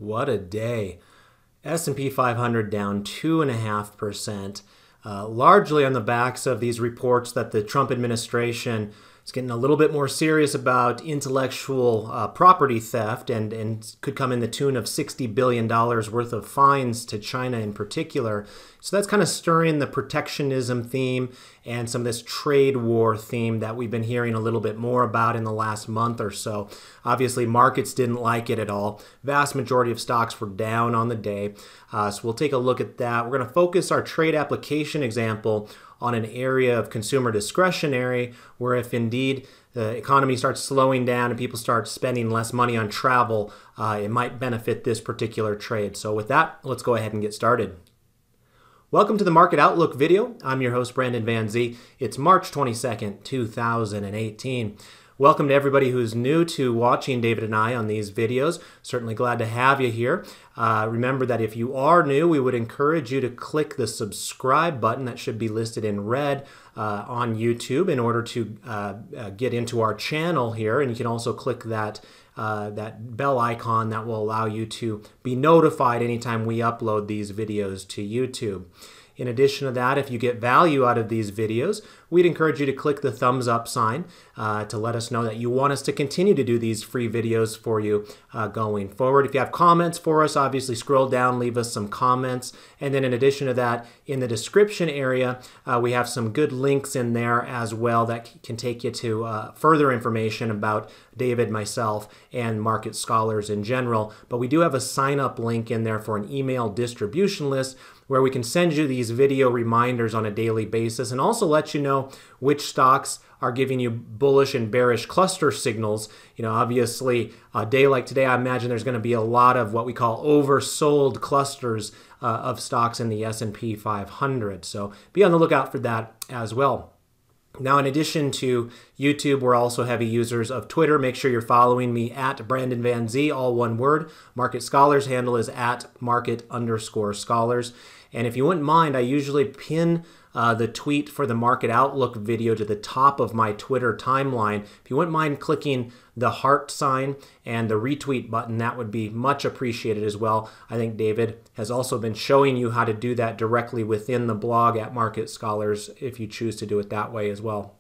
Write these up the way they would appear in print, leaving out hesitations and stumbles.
What a day. S&P 500 down 2.5%, largely on the backs of these reports that the Trump administration is getting a little bit more serious about intellectual property theft and could come in the tune of $60 billion worth of fines to China in particular. So that's kind of stirring the protectionism theme and some of this trade war theme that we've been hearing a little bit more about in the last month or so. Obviously, markets didn't like it at all. Vast majority of stocks were down on the day. So we'll take a look at that. We're going to focus our trade application example on an area of consumer discretionary where if indeed the economy starts slowing down and people start spending less money on travel, it might benefit this particular trade. So with that, let's go ahead and get started. Welcome to the Market Outlook video. I'm your host, Brandon Van Zee. It's March 22nd, 2018. Welcome to everybody who's new to watching David and I on these videos. Certainly glad to have you here. Remember that if you are new, we would encourage you to click the subscribe button that should be listed in red on YouTube in order to get into our channel here. And you can also click that bell icon that will allow you to be notified anytime we upload these videos to YouTube. In addition to that, if you get value out of these videos, we'd encourage you to click the thumbs up sign to let us know that you want us to continue to do these free videos for you going forward. If you have comments for us, obviously scroll down, leave us some comments. And then in addition to that, in the description area, we have some good links in there as well that can take you to further information about David, myself, and market scholars in general. But we do have a sign up link in there for an email distribution list where we can send you these video reminders on a daily basis and also let you know which stocks are giving you bullish and bearish cluster signals. You know, obviously, a day like today, I imagine there's going to be a lot of what we call oversold clusters of stocks in the S&P 500. So be on the lookout for that as well. Now, in addition to YouTube, we're also heavy users of Twitter. Make sure you're following me at Brandon Van Zee, all one word. Market Scholars handle is at market_scholars. And if you wouldn't mind, I usually pin the tweet for the Market Outlook video to the top of my Twitter timeline. If you wouldn't mind clicking the heart sign and the retweet button, that would be much appreciated as well. I think David has also been showing you how to do that directly within the blog at Market Scholars if you choose to do it that way as well.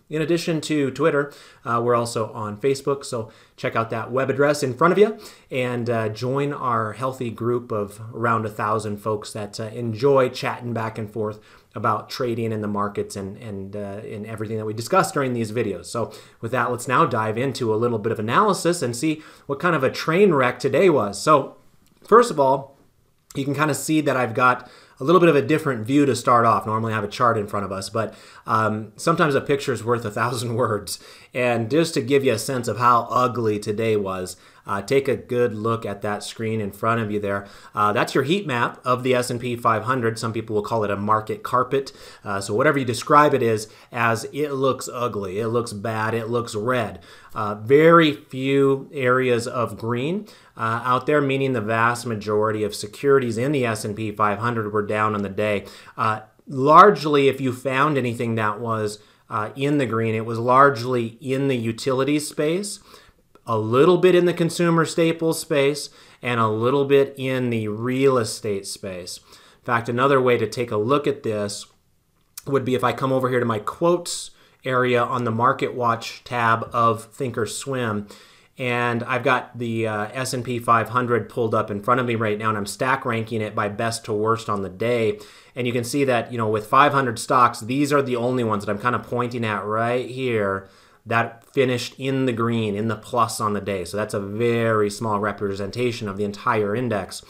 In addition to Twitter, we're also on Facebook, so check out that web address in front of you and join our healthy group of around 1,000 folks that enjoy chatting back and forth about trading in the markets and in everything that we discuss during these videos. So with that, let's now dive into a little bit of analysis and see what kind of a train wreck today was. So first of all, you can kind of see that I've got a little bit of a different view to start off. Normally I have a chart in front of us, but sometimes a picture is worth 1,000 words. And just to give you a sense of how ugly today was, take a good look at that screen in front of you there. That's your heat map of the S&P 500. Some people will call it a market carpet. So whatever you describe it as it looks ugly, it looks bad, it looks red. Very few areas of green out there, meaning the vast majority of securities in the S&P 500 were down on the day. Largely, if you found anything that was in the green, it was largely in the utilities space, a little bit in the consumer staples space, and a little bit in the real estate space. In fact, another way to take a look at this would be if I come over here to my quotes area on the Market Watch tab of Thinkorswim, and I've got the S&P 500 pulled up in front of me right now, and I'm stack ranking it by best to worst on the day. And you can see that, you know, with 500 stocks, these are the only ones that I'm kind of pointing at right here that finished in the green, in the plus on the day. So that's a very small representation of the entire index.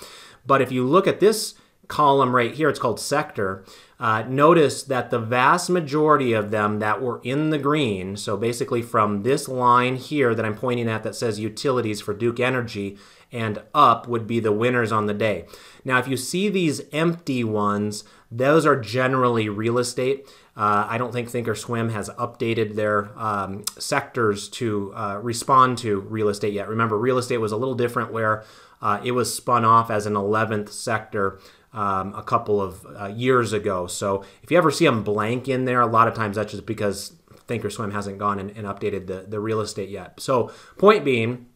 But if you look at this column right here, it's called sector. Notice that the vast majority of them that were in the green, so basically from this line here that I'm pointing at that says utilities for Duke Energy and up would be the winners on the day. Now, if you see these empty ones, those are generally real estate. I don't think Thinkorswim has updated their sectors to respond to real estate yet. Remember, real estate was a little different where it was spun off as an 11th sector a couple of years ago. So if you ever see them blank in there, a lot of times that's just because Thinkorswim hasn't gone and updated the real estate yet. So point being,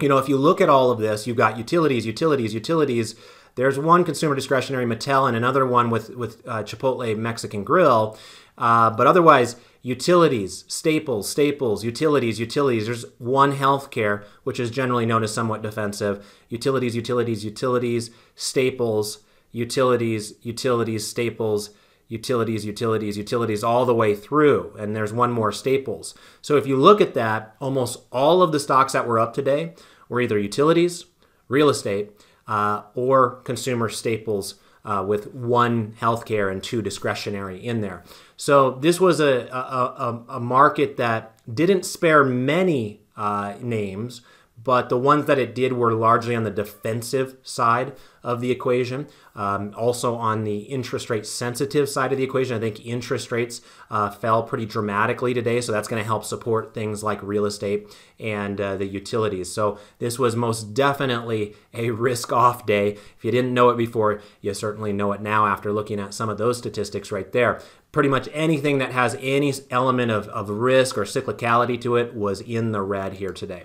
if you look at all of this, you've got utilities, utilities, utilities. There's one consumer discretionary, Mattel, and another one with Chipotle Mexican Grill. But otherwise, utilities, staples, utilities, utilities. There's one healthcare, which is generally known as somewhat defensive. Utilities, utilities, utilities, staples, utilities, utilities, staples, utilities, utilities, utilities, all the way through. And there's one more, staples. So if you look at that, almost all of the stocks that were up today were either utilities, real estate, or consumer staples, with one healthcare and two discretionary in there. So this was a market that didn't spare many names, but the ones that it did were largely on the defensive side of the equation. Also on the interest rate sensitive side of the equation, I think interest rates fell pretty dramatically today, so that's going to help support things like real estate and the utilities. So this was most definitely a risk-off day. If you didn't know it before, you certainly know it now after looking at some of those statistics right there. Pretty much anything that has any element of risk or cyclicality to it was in the red here today.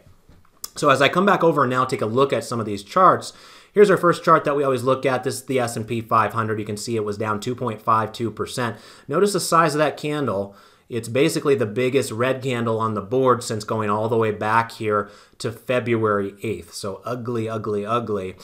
So as I come back over and now take a look at some of these charts, here's our first chart that we always look at. This is the S&P 500. You can see it was down 2.52%. Notice the size of that candle. It's basically the biggest red candle on the board since going all the way back here to February 8th. So ugly, ugly, ugly.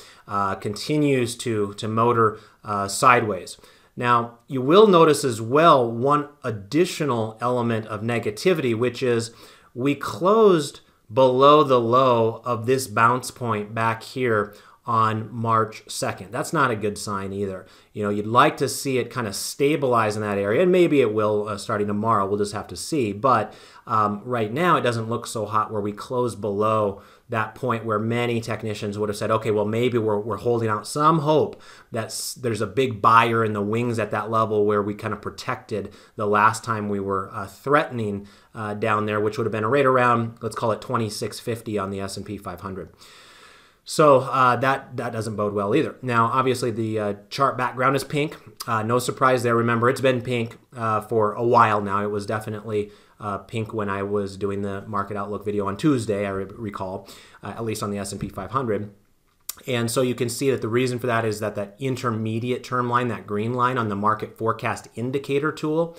Continues to motor sideways. Now, you will notice as well one additional element of negativity, which is we closed below the low of this bounce point back here on March 2nd. That's not a good sign either. You'd like to see it kind of stabilize in that area, and maybe it will starting tomorrow. We'll just have to see. But right now, it doesn't look so hot where we close below that point where many technicians would have said, okay, well, maybe we're holding out some hope that there's a big buyer in the wings at that level where we kind of protected the last time we were threatening down there, which would have been right around, let's call it 2650 on the S&P 500. So that doesn't bode well either. Now, obviously, the chart background is pink. No surprise there. Remember, it's been pink for a while now. It was definitely pink when I was doing the market outlook video on Tuesday, I recall, at least on the S&P 500. And so you can see that the reason for that is that that intermediate term line, that green line on the market forecast indicator tool,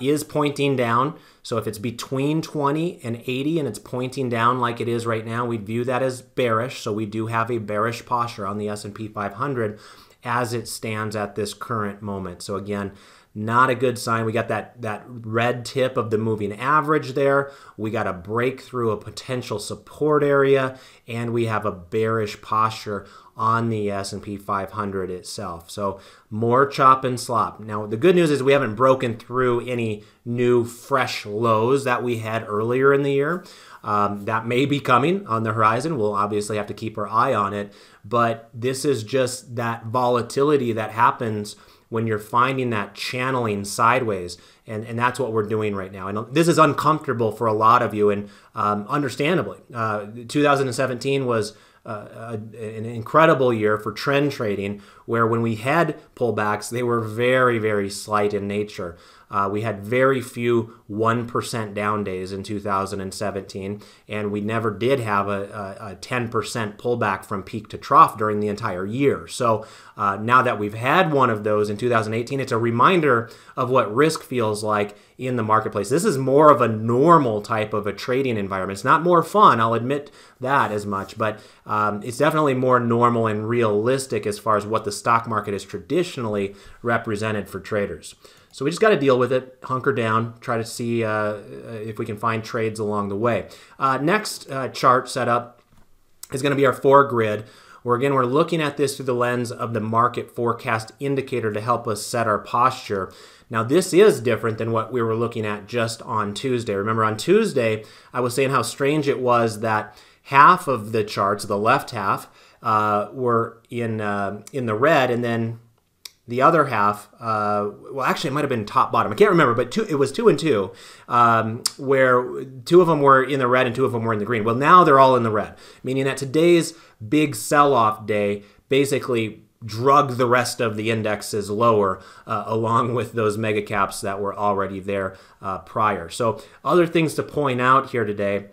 is pointing down. So if it's between 20 and 80 and it's pointing down like it is right now, we'd view that as bearish. So we do have a bearish posture on the S&P 500 as it stands at this current moment. So again, not a good sign. We got that red tip of the moving average there. We got a breakthrough, a potential support area, and we have a bearish posture on the S&P 500 itself. So more chop and slop. Now, the good news is we haven't broken through any new fresh lows that we had earlier in the year. That may be coming on the horizon. We'll obviously have to keep our eye on it. But this is just that volatility that happens when you're finding that channeling sideways. And that's what we're doing right now. And this is uncomfortable for a lot of you, and understandably. 2017 was an incredible year for trend trading, where when we had pullbacks, they were very, very slight in nature. We had very few 1% down days in 2017, and we never did have a 10% pullback from peak to trough during the entire year. So now that we've had one of those in 2018, it's a reminder of what risk feels like in the marketplace. This is more of a normal type of a trading environment. It's not more fun, I'll admit that as much, but it's definitely more normal and realistic as far as what the stock market is traditionally represented for traders. So we just got to deal with it, hunker down, try to see if we can find trades along the way. Next chart setup is going to be our 4 grid, where again, we're looking at this through the lens of the market forecast indicator to help us set our posture. Now, this is different than what we were looking at just on Tuesday. Remember, on Tuesday, I was saying how strange it was that half of the charts, the left half, were in the red, and then the other half, well, actually, it might have been top bottom. I can't remember, but it was 2 and 2, where 2 of them were in the red and 2 of them were in the green. Well, now they're all in the red, meaning that today's big sell-off day basically drug the rest of the indexes lower, along with those mega caps that were already there prior. So other things to point out here today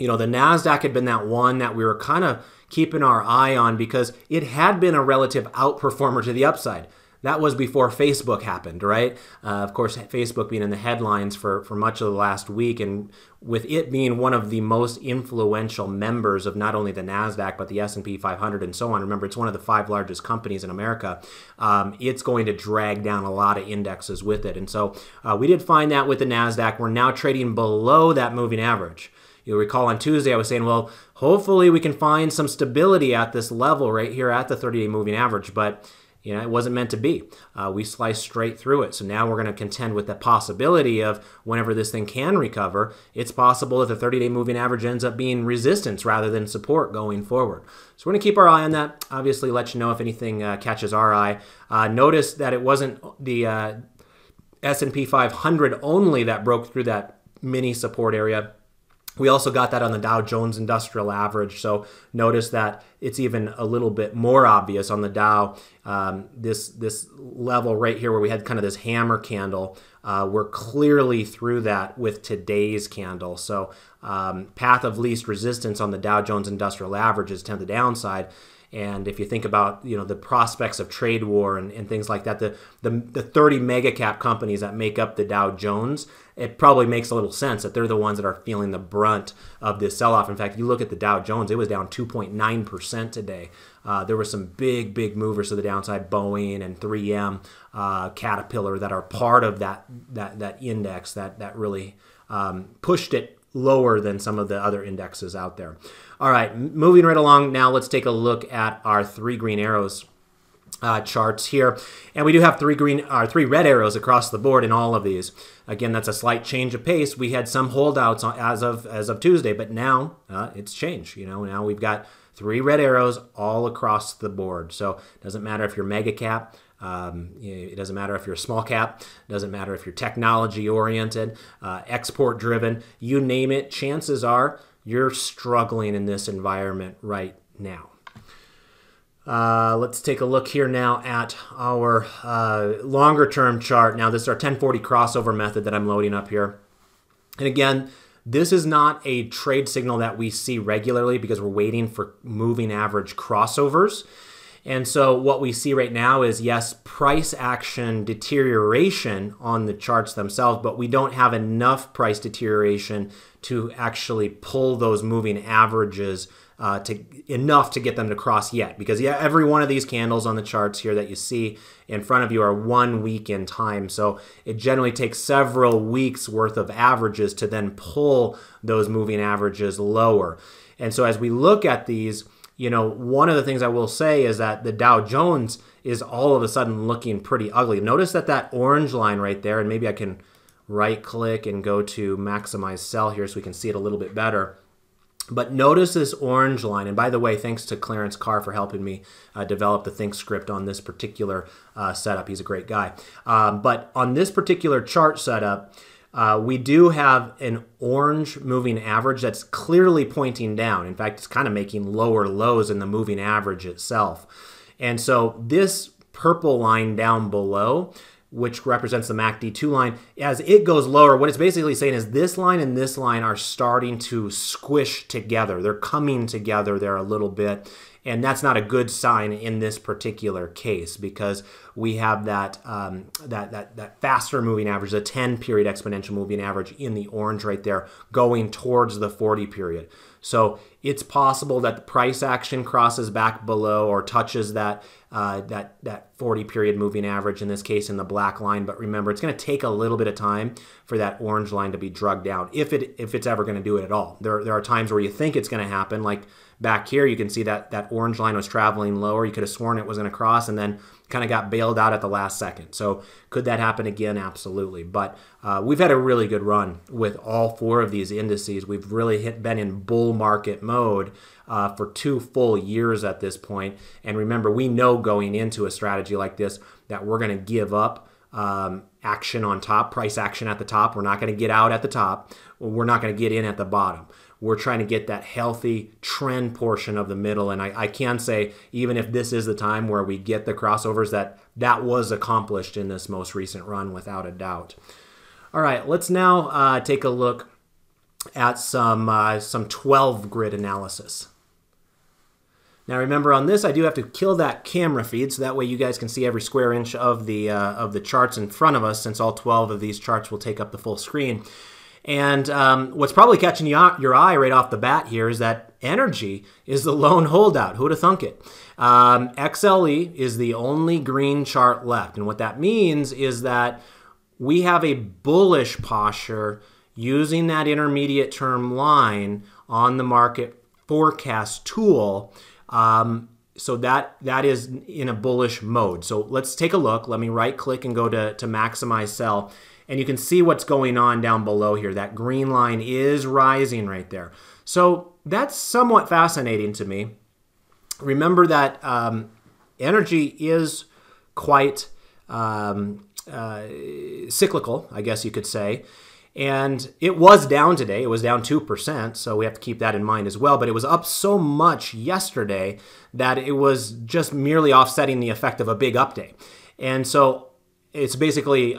The NASDAQ had been that one that we were kind of keeping our eye on because it had been a relative outperformer to the upside. That was before Facebook happened, right? Of course, Facebook being in the headlines for much of the last week, and with it being one of the most influential members of not only the NASDAQ, but the S&P 500 and so on. Remember, it's one of the 5 largest companies in America. It's going to drag down a lot of indexes with it. And so we did find that with the NASDAQ. We're now trading below that moving average. You'll recall on Tuesday I was saying, well, hopefully we can find some stability at this level right here at the 30-day moving average, but it wasn't meant to be. We sliced straight through it. So now we're going to contend with the possibility of whenever this thing can recover, it's possible that the 30-day moving average ends up being resistance rather than support going forward. So we're going to keep our eye on that. Obviously, let you know if anything catches our eye. Notice that it wasn't the S&P 500 only that broke through that mini support area. We also got that on the Dow Jones Industrial Average, so notice that it's even a little bit more obvious on the Dow. This level right here where we had kind of this hammer candle, we're clearly through that with today's candle. So path of least resistance on the Dow Jones Industrial Average is to the downside. And if you think about the prospects of trade war and things like that, the 30 mega cap companies that make up the Dow Jones, it probably makes a little sense that they're the ones that are feeling the brunt of this sell-off. In fact, you look at the Dow Jones, it was down 2.9% today. There were some big movers to the downside, Boeing and 3M, Caterpillar, that are part of that index that really pushed it lower than some of the other indexes out there. All right, moving right along now, let's take a look at our 3 green arrows charts here. And we do have 3 red arrows across the board in all of these. Again, that's a slight change of pace. We had some holdouts as of Tuesday, but now it's changed. Now we've got 3 red arrows all across the board. So it doesn't matter if you're mega cap, it doesn't matter if you're small cap, it doesn't matter if you're technology oriented, export driven, you name it, chances are you're struggling in this environment right now. Let's take a look here now at our longer term chart. Now this is our 1040 crossover method that I'm loading up here. And again, this is not a trade signal that we see regularly because we're waiting for moving average crossovers. And so what we see right now is, yes, price action deterioration on the charts themselves, but we don't have enough price deterioration to actually pull those moving averages enough to get them to cross yet. Because every one of these candles on the charts here that you see in front of you are 1 week in time. So it generally takes several weeks worth of averages to then pull those moving averages lower. And so as we look at these, one of the things I will say is that the Dow Jones is all of a sudden looking pretty ugly. Notice that orange line right there, and maybe I can right click and go to maximize sell here so we can see it a little bit better. But notice this orange line, and by the way, thanks to Clarence Carr for helping me develop the Think script on this particular setup. He's a great guy. But on this particular chart setup, we do have an orange moving average that's clearly pointing down. In fact, it's kind of making lower lows in the moving average itself. And so this purple line down below, which represents the MACD2 line, as it goes lower, what it's basically saying is this line and this line are starting to squish together. They're coming together there a little bit. And that's not a good sign in this particular case because we have that faster moving average, the 10-period exponential moving average in the orange right there going towards the 40 period. So it's possible that the price action crosses back below or touches that 40-period moving average, in this case in the black line. But remember, it's going to take a little bit of time for that orange line to be drugged down, if it's ever going to do it at all. There are times where you think it's going to happen, like back here, you can see that orange line was traveling lower. You could have sworn it was going to cross and then kind of got bailed out at the last second. So could that happen again? Absolutely. But we've had a really good run with all 4 of these indices. We've really been in bull market mode for 2 full years at this point. And remember, we know going into a strategy like this that we're going to give up action on top, price action at the top. We're not going to get out at the top. We're not going to get in at the bottom. We're trying to get that healthy trend portion of the middle. And I can say, even if this is the time where we get the crossovers, that was accomplished in this most recent run without a doubt. All right, let's now take a look at some 12 grid analysis. Now remember, on this I do have to kill that camera feed so that way you guys can see every square inch of the charts in front of us, since all 12 of these charts will take up the full screen. And what's probably catching your eye right off the bat here is that energy is the lone holdout. Who'd have thunk it? XLE is the only green chart left. And what that means is that we have a bullish posture using that intermediate term line on the market forecast tool. So that is in a bullish mode. So let's take a look. Let me right click and go to maximize sell. And you can see what's going on down below here. That green line is rising right there. So that's somewhat fascinating to me. Remember that energy is quite cyclical, I guess you could say. And it was down today. It was down 2%, so we have to keep that in mind as well. But it was up so much yesterday that it was just merely offsetting the effect of a big update. And so it's basically,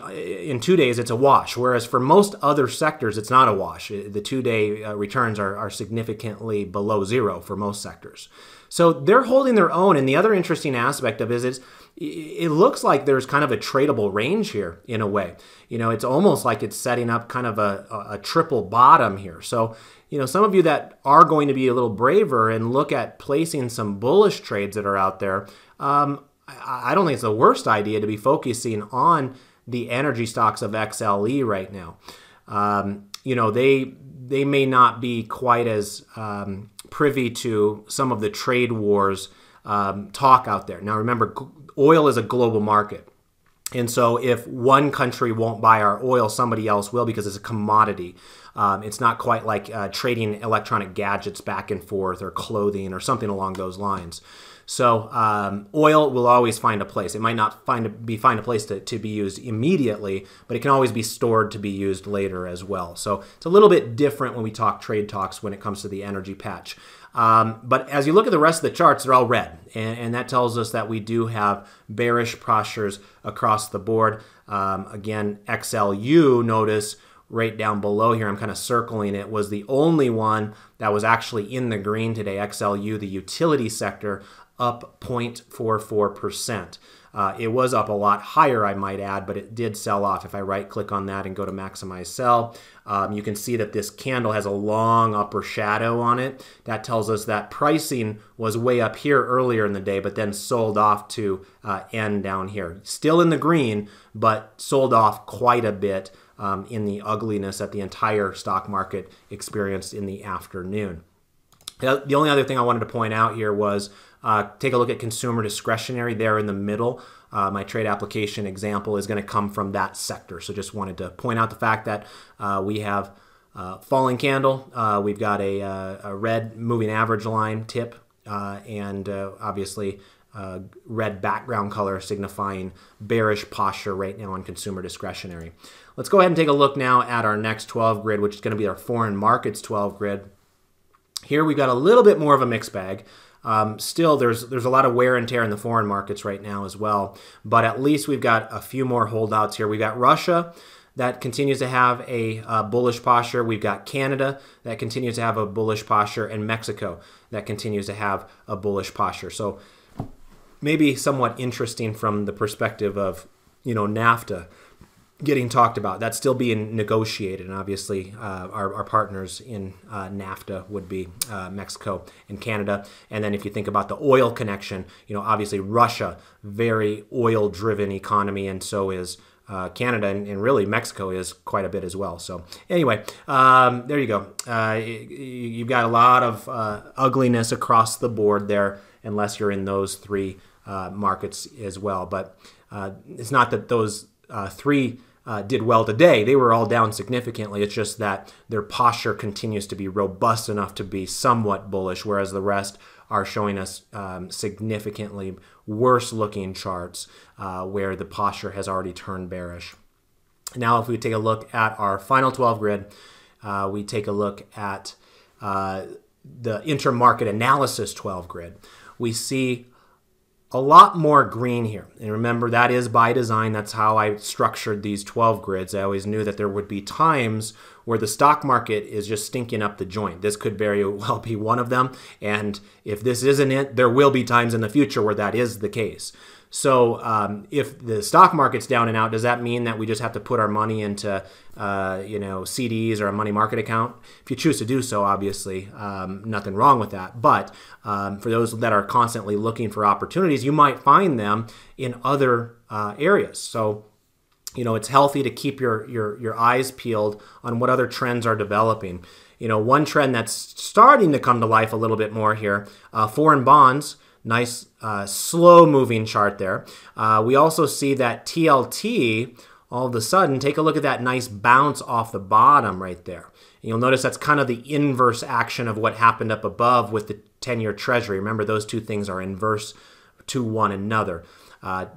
in 2 days, it's a wash. Whereas for most other sectors, it's not a wash. The 2-day returns are significantly below zero for most sectors. So they're holding their own. And the other interesting aspect of it is it looks like there's kind of a tradable range here in a way. You know, it's almost like it's setting up kind of a triple bottom here. So, you know, some of you that are going to be a little braver and look at placing some bullish trades that are out there, I don't think it's the worst idea to be focusing on the energy stocks of XLE right now. You know, they may not be quite as privy to some of the trade wars talk out there. Now, remember, oil is a global market. And so if one country won't buy our oil, somebody else will, because it's a commodity. It's not quite like trading electronic gadgets back and forth or clothing or something along those lines. So oil will always find a place. It might not find a place to be used immediately, but it can always be stored to be used later as well. So it's a little bit different when we talk trade talks when it comes to the energy patch. But as you look at the rest of the charts, they're all red. And that tells us that we do have bearish postures across the board. Again, XLU, notice right down below here, I'm kind of circling it, was the only one that was actually in the green today. XLU, the utility sector, up 0.44%. It was up a lot higher, I might add, but it did sell off. If I right-click on that and go to maximize sell, you can see that this candle has a long upper shadow on it. That tells us that pricing was way up here earlier in the day, but then sold off to end down here. Still in the green, but sold off quite a bit in the ugliness that the entire stock market experienced in the afternoon. The only other thing I wanted to point out here was take a look at consumer discretionary there in the middle. My trade application example is going to come from that sector. So just wanted to point out the fact that we have falling candle. We've got a red moving average line tip and obviously red background color signifying bearish posture right now on consumer discretionary. Let's go ahead and take a look now at our next 12 grid, which is going to be our foreign markets 12 grid. Here we've got a little bit more of a mixed bag. Still, there's a lot of wear and tear in the foreign markets right now as well. But at least we've got a few more holdouts here. We've got Russia that continues to have a bullish posture. We've got Canada that continues to have a bullish posture, and Mexico that continues to have a bullish posture. So maybe somewhat interesting from the perspective of, you know, NAFTA getting talked about. That's still being negotiated, and obviously our partners in NAFTA would be Mexico and Canada. And then if you think about the oil connection, you know, obviously Russia, very oil-driven economy, and so is Canada, and really Mexico is quite a bit as well. So anyway, there you go. You've got a lot of ugliness across the board there, unless you're in those three markets as well. But it's not that those three did well today. They were all down significantly. It's just that their posture continues to be robust enough to be somewhat bullish, whereas the rest are showing us significantly worse looking charts where the posture has already turned bearish. Now, if we take a look at our final 12 grid, we take a look at the intermarket analysis 12 grid. We see a lot more green here. And remember, that is by design. That's how I structured these 12 grids. I always knew that there would be times where the stock market is just stinking up the joint. This could very well be one of them. And if this isn't it, there will be times in the future where that is the case. So if the stock market's down and out, does that mean that we just have to put our money into CDs or a money market account? If you choose to do so, obviously, nothing wrong with that. But for those that are constantly looking for opportunities, you might find them in other areas. So it's healthy to keep your eyes peeled on what other trends are developing. One trend that's starting to come to life a little bit more here, foreign bonds. Nice slow moving chart there. We also see that TLT all of a sudden, take a look at that nice bounce off the bottom right there. And you'll notice that's kind of the inverse action of what happened up above with the 10-year Treasury. Remember, those two things are inverse to one another.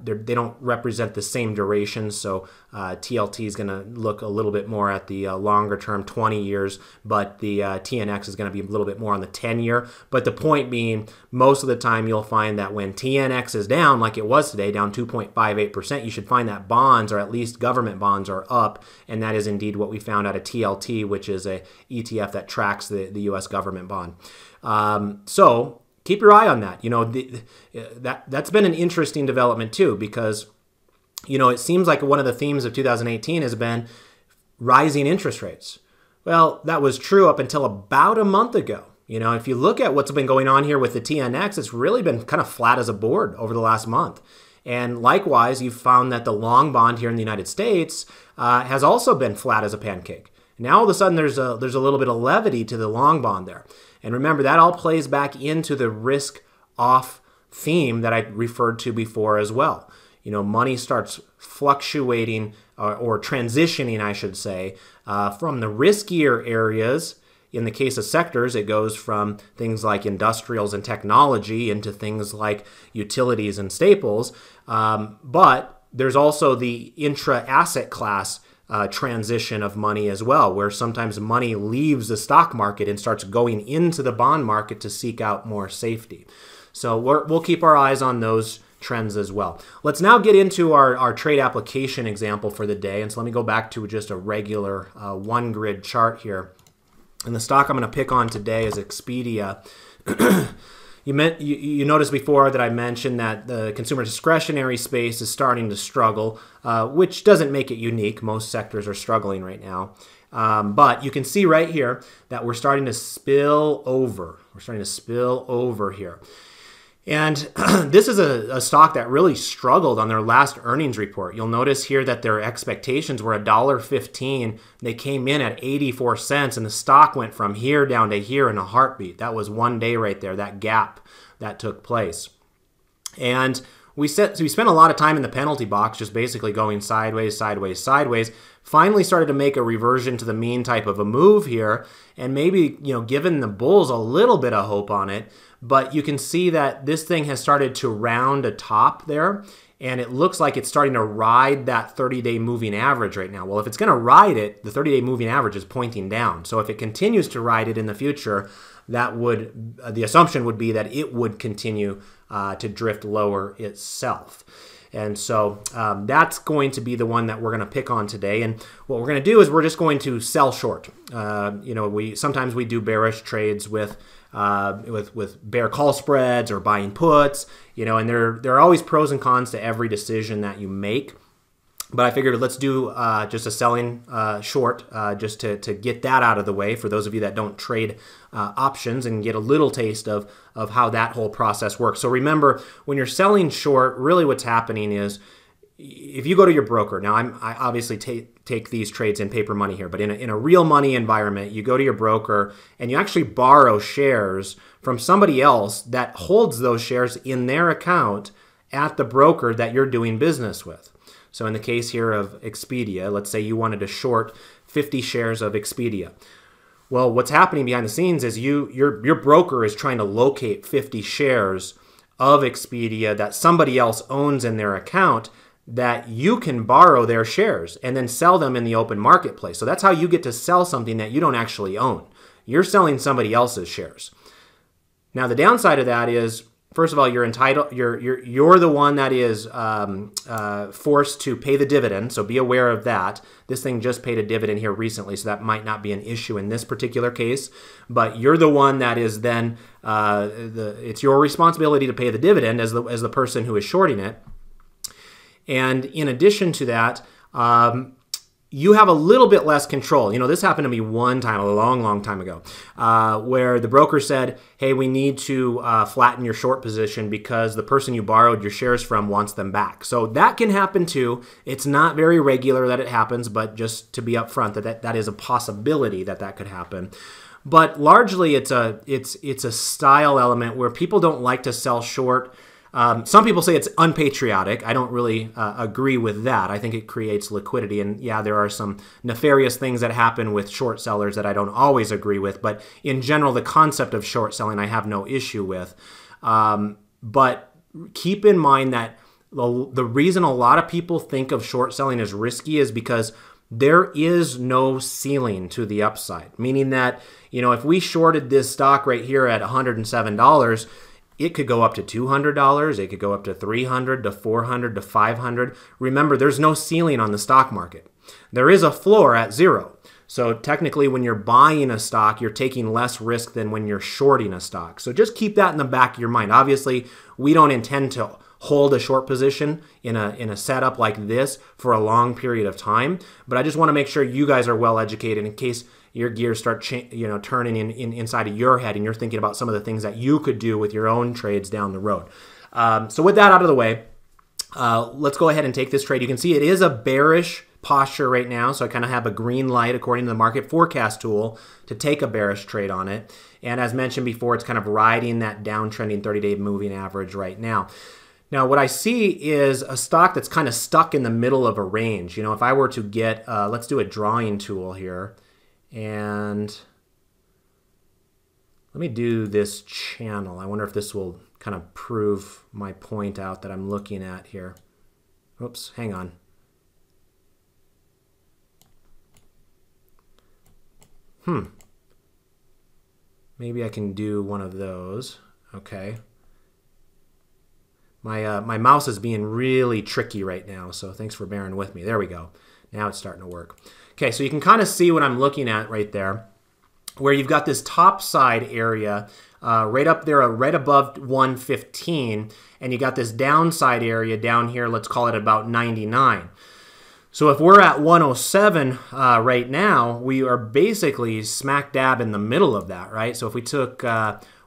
They don't represent the same duration, so TLT is going to look a little bit more at the longer term, 20 years, but the TNX is going to be a little bit more on the 10-year. But the point being, most of the time you'll find that when TNX is down, like it was today, down 2.58%, you should find that bonds, or at least government bonds, are up, and that is indeed what we found out of TLT, which is a ETF that tracks the U.S. government bond. So keep your eye on that. That's been an interesting development too, because it seems like one of the themes of 2018 has been rising interest rates. Well, that was true up until about a month ago. If you look at what's been going on here with the TNX, it's really been kind of flat as a board over the last month. And likewise, you've found that the long bond here in the United States has also been flat as a pancake. Now all of a sudden there's a little bit of levity to the long bond there. And remember, that all plays back into the risk-off theme that I referred to before as well. Money starts fluctuating or transitioning, I should say, from the riskier areas. In the case of sectors, it goes from things like industrials and technology into things like utilities and staples. But there's also the intra-asset class transition of money as well, where sometimes money leaves the stock market and starts going into the bond market to seek out more safety. So we'll keep our eyes on those trends as well. Let's now get into our trade application example for the day. And so let me go back to just a regular one grid chart here. And the stock I'm going to pick on today is Expedia. You noticed before that I mentioned that the consumer discretionary space is starting to struggle, which doesn't make it unique. Most sectors are struggling right now. But you can see right here that we're starting to spill over. We're starting to spill over here. And this is a stock that really struggled on their last earnings report. You'll notice here that their expectations were $1.15. They came in at 84 cents, and the stock went from here down to here in a heartbeat. That was one day right there, that gap that took place. And we spent a lot of time in the penalty box, just basically going sideways, sideways, sideways. Finally started to make a reversion to the mean type of a move here, and maybe, given the bulls a little bit of hope on it. But you can see that this thing has started to round a top there, and it looks like it's starting to ride that 30-day moving average right now. Well, if it's going to ride it, the 30-day moving average is pointing down. So if it continues to ride it in the future, the assumption would be that it would continue to drift lower itself. And so that's going to be the one that we're going to pick on today. And what we're going to do is we're just going to sell short. Sometimes we do bearish trades with bear call spreads or buying puts, and there are always pros and cons to every decision that you make. But I figured let's do just a selling short just to get that out of the way for those of you that don't trade options and get a little taste of how that whole process works. So remember, when you're selling short, really what's happening is if you go to your broker, now I obviously take these trades in paper money here, but in a real money environment, you go to your broker and you actually borrow shares from somebody else that holds those shares in their account at the broker that you're doing business with. So in the case here of Expedia, let's say you wanted to short 50 shares of Expedia. Well, what's happening behind the scenes is your broker is trying to locate 50 shares of Expedia that somebody else owns in their account that you can borrow their shares and then sell them in the open marketplace. So that's how you get to sell something that you don't actually own. You're selling somebody else's shares. Now, the downside of that is first of all, you're entitled. You're the one that is forced to pay the dividend. So be aware of that. This thing just paid a dividend here recently, so that might not be an issue in this particular case. But you're the one that is then it's your responsibility to pay the dividend as the person who is shorting it. And in addition to that, you have a little bit less control. You know, this happened to me one time, a long time ago, where the broker said, hey, we need to flatten your short position because the person you borrowed your shares from wants them back. So that can happen too. It's not very regular that it happens, but just to be upfront, that is a possibility that could happen. But largely it's a style element where people don't like to sell short. Some people say it's unpatriotic. I don't really agree with that. I think it creates liquidity. And yeah, there are some nefarious things that happen with short sellers that I don't always agree with. But in general, the concept of short selling, I have no issue with. But keep in mind that the reason a lot of people think of short selling as risky is because there is no ceiling to the upside. Meaning that, you know, if we shorted this stock right here at $107, it could go up to $200, it could go up to $300, to $400, to $500. Remember, there's no ceiling on the stock market. There is a floor at 0. So technically, when you're buying a stock, you're taking less risk than when you're shorting a stock. So just keep that in the back of your mind. Obviously, we don't intend to hold a short position in a setup like this for a long period of time, but I just want to make sure you guys are well educated in case your gears start turning inside of your head and you're thinking about some of the things that you could do with your own trades down the road. So with that out of the way, let's go ahead and take this trade. You can see it is a bearish posture right now, so I kind of have a green light according to the market forecast tool to take a bearish trade on it. And as mentioned before, it's kind of riding that downtrending 30-day moving average right now. Now, what I see is a stock that's kind of stuck in the middle of a range. You know, if I were to get, let's do a drawing tool here. And let me do this channel. I wonder if this will kind of prove my point out that I'm looking at here. Oops, hang on. Maybe I can do one of those. Okay. My mouse is being really tricky right now, so thanks for bearing with me. There we go. Now it's starting to work. Okay, so you can kind of see what I'm looking at right there, where you've got this top side area right up there, right above 115, and you got this downside area down here, let's call it about 99. So if we're at 107 right now, we are basically smack dab in the middle of that, right? So if we took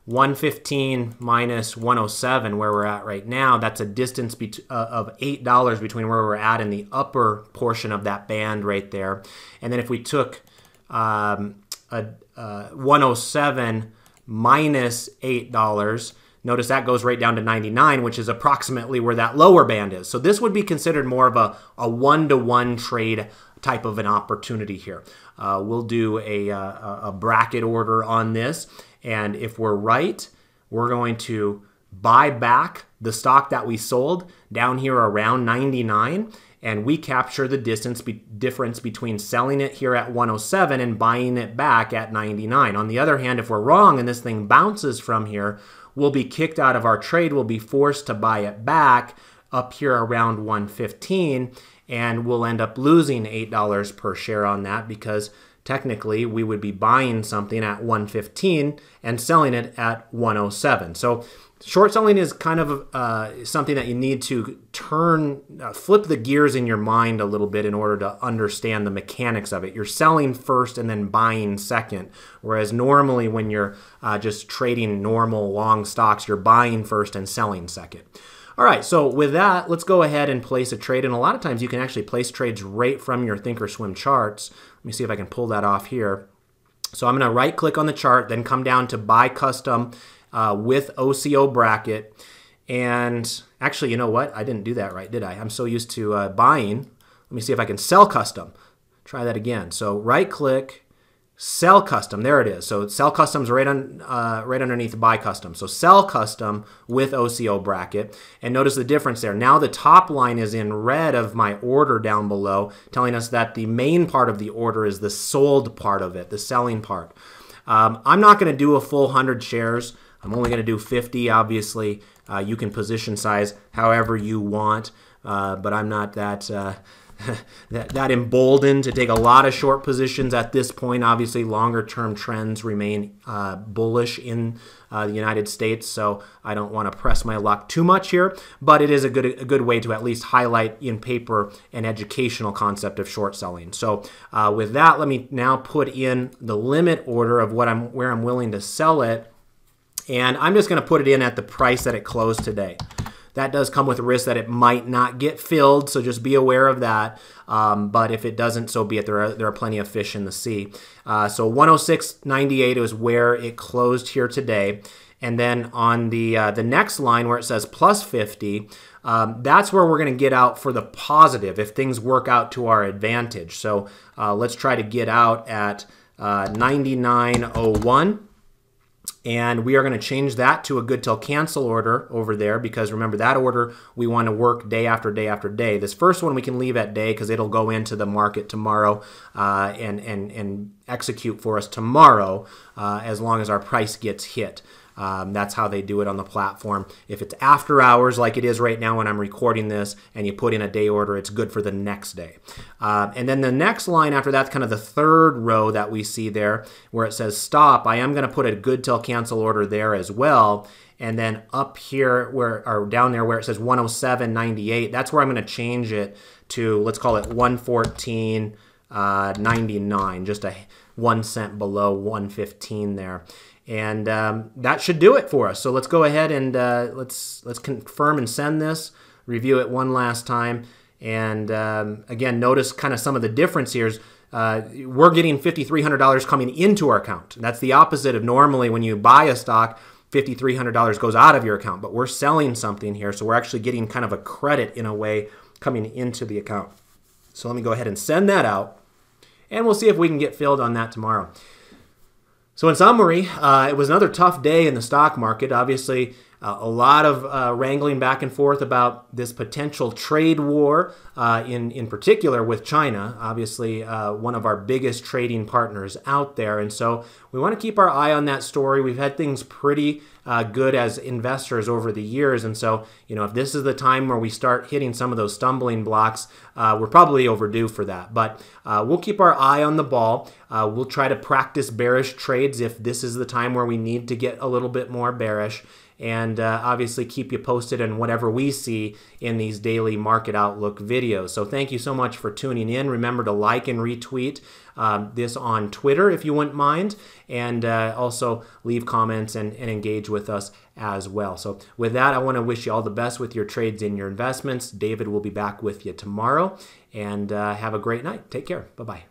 115 minus 107, where we're at right now, that's a distance of $8 between where we're at in the upper portion of that band right there. And then if we took 107 minus $8, notice that goes right down to 99, which is approximately where that lower band is. So this would be considered more of a one-to-one trade type of an opportunity here. We'll do a bracket order on this. And if we're right, we're going to buy back the stock that we sold down here around 99, and we capture the difference between selling it here at 107 and buying it back at 99. On the other hand, if we're wrong and this thing bounces from here, we'll be kicked out of our trade. We'll be forced to buy it back up here around 115, and we'll end up losing $8 per share on that because technically we would be buying something at 115 and selling it at 107. So short selling is kind of something that you need to flip the gears in your mind a little bit in order to understand the mechanics of it. You're selling first and then buying second, whereas normally when you're just trading normal long stocks, you're buying first and selling second. All right, so with that, let's go ahead and place a trade. And a lot of times you can actually place trades right from your Thinkorswim charts. Let me see if I can pull that off here. So I'm going to right click on the chart, then come down to buy custom with OCO bracket. And actually, you know what? I didn't do that right, did I? I'm so used to buying. Let me see if I can sell custom. Try that again. So right click, sell custom. There it is. So sell custom's right underneath buy custom. So sell custom with OCO bracket. And notice the difference there. Now the top line is in red of my order down below, telling us that the main part of the order is the sold part of it, the selling part. I'm not going to do a full 100 shares. I'm only going to do 50. Obviously, you can position size however you want, but I'm not that that emboldened to take a lot of short positions at this point. Obviously, longer-term trends remain bullish in the United States, so I don't want to press my luck too much here, but it is a good way to at least highlight in paper an educational concept of short selling. So with that, let me now put in the limit order of where I'm willing to sell it, and I'm just going to put it in at the price that it closed today. That does come with a risk that it might not get filled, so just be aware of that. But if it doesn't, so be it. There are plenty of fish in the sea. So 106.98 is where it closed here today. And then on the next line where it says plus 50, that's where we're going to get out for the positive if things work out to our advantage. So let's try to get out at 99.01. And we are going to change that to a good till cancel order over there, because remember, that order we want to work day after day after day. This first one we can leave at day because it'll go into the market tomorrow and execute for us tomorrow as long as our price gets hit. That's how they do it on the platform. If it's after hours like it is right now when I'm recording this and you put in a day order, it's good for the next day. And then the next line after that's kind of the third row that we see there where it says stop. I am going to put a good till cancel order there as well. And then up here or down there where it says 107.98, that's where I'm going to change it to, let's call it 114.99, just a 1 cent below 115 there. And that should do it for us. So let's go ahead and let's confirm and send this, review it one last time. And again, notice kind of some of the difference here. We're getting $5,300 coming into our account. That's the opposite of normally when you buy a stock, $5,300 goes out of your account. But we're selling something here, so we're actually getting kind of a credit in a way coming into the account. So let me go ahead and send that out, and we'll see if we can get filled on that tomorrow. So in summary, it was another tough day in the stock market. Obviously, a lot of wrangling back and forth about this potential trade war, in particular with China, obviously one of our biggest trading partners out there. And so we want to keep our eye on that story. We've had things pretty good as investors over the years. And so, if this is the time where we start hitting some of those stumbling blocks, we're probably overdue for that. But we'll keep our eye on the ball. We'll try to practice bearish trades if this is the time where we need to get a little bit more bearish. And obviously keep you posted on whatever we see in these daily market outlook videos. So thank you so much for tuning in. Remember to like and retweet this on Twitter if you wouldn't mind, and also leave comments and engage with us as well. So with that, I want to wish you all the best with your trades and your investments. David will be back with you tomorrow, and have a great night. Take care. Bye-bye.